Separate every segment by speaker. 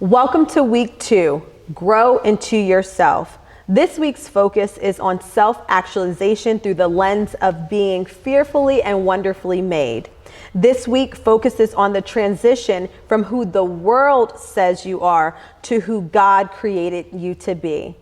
Speaker 1: Welcome to week 2, Grow into Yourself. This week's focus is on self-actualization through the lens of being fearfully and wonderfully made. This week focuses on the transition from who the world says you are to who God created you to be.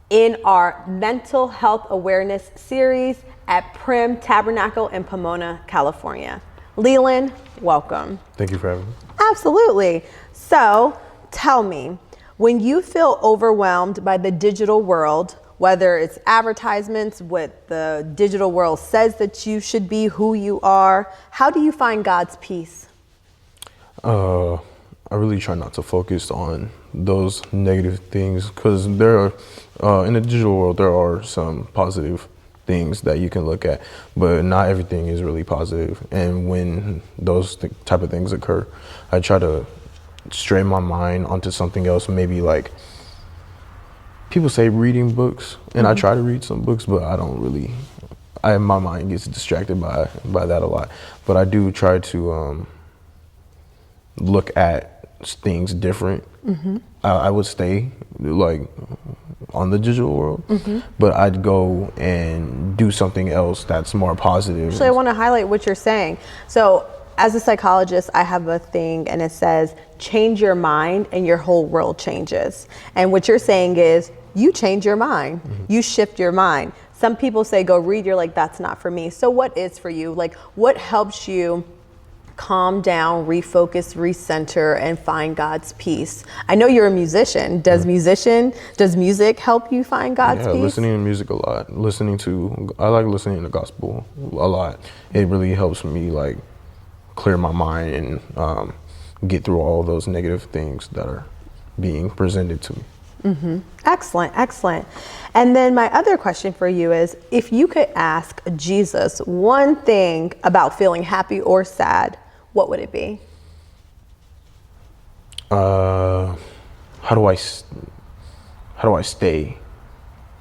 Speaker 1: In our mental health awareness series at Prim Tabernacle in Pomona, California. Leeland, welcome.
Speaker 2: Thank you for having me.
Speaker 1: Absolutely. So tell me, when you feel overwhelmed by the digital world, whether it's advertisements, what the digital world says that you should be, who you are, how do you find God's peace?
Speaker 2: I really try not to focus on those negative things because there are, in the digital world, there are some positive things that you can look at, but not everything is really positive. And when those type of things occur, I try to stray my mind onto something else. Maybe like people say reading books, and I try to read some books, but I don't really. My mind gets distracted by that a lot. But I do try to look at things different. I would stay like on the digital world, but I'd go and do something else that's more positive.
Speaker 1: Actually, I want to highlight what you're saying. So as a psychologist, I have a thing and it says, change your mind and your whole world changes. And what you're saying is you change your mind, you shift your mind. Some people say, go read. You're like, that's not for me. So what is for you? Like, what helps you calm down, refocus, recenter, and find God's peace? I know you're a musician. Does music help you find God's peace?
Speaker 2: Listening to music a lot. I like listening to gospel a lot. It really helps me like clear my mind and get through all those negative things that are being presented to me.
Speaker 1: Excellent, excellent. And then my other question for you is, if you could ask Jesus one thing about feeling happy or sad, what would it be?
Speaker 2: How do I stay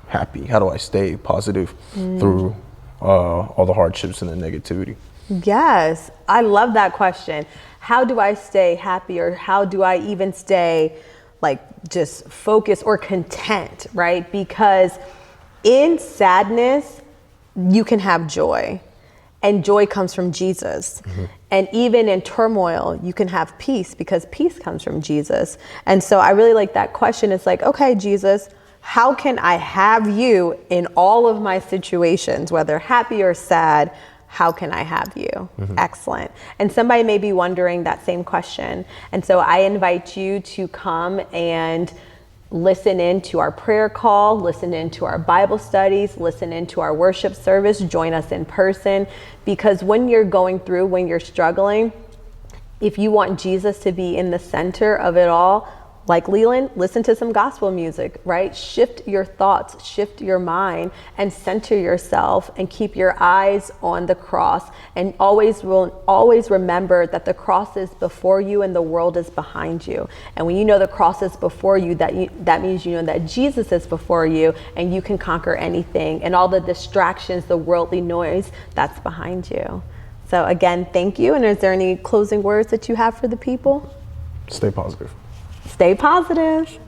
Speaker 2: happy? How do I stay positive through all the hardships and the negativity?
Speaker 1: Yes, I love that question. How do I stay happy, or how do I even stay like just focused or content, right? Because in sadness, you can have joy, and joy comes from Jesus. And even in turmoil, you can have peace because peace comes from Jesus. And so I really like that question. It's like, okay, Jesus, how can I have you in all of my situations, whether happy or sad? How can I have you? Excellent. And somebody may be wondering that same question. And so I invite you to come and listen in to our prayer call, listen in to our Bible studies, listen in to our worship service, join us in person. Because when you're going through, when you're struggling, if you want Jesus to be in the center of it all, like Leeland, listen to some gospel music, right? Shift your thoughts, shift your mind, and center yourself, and keep your eyes on the cross. And always remember that the cross is before you and the world is behind you. And when you know the cross is before you, that means you know that Jesus is before you, and you can conquer anything. And all the distractions, the worldly noise, that's behind you. So again, thank you. And is there any closing words that you have for the people?
Speaker 2: Stay positive.
Speaker 1: Stay positive.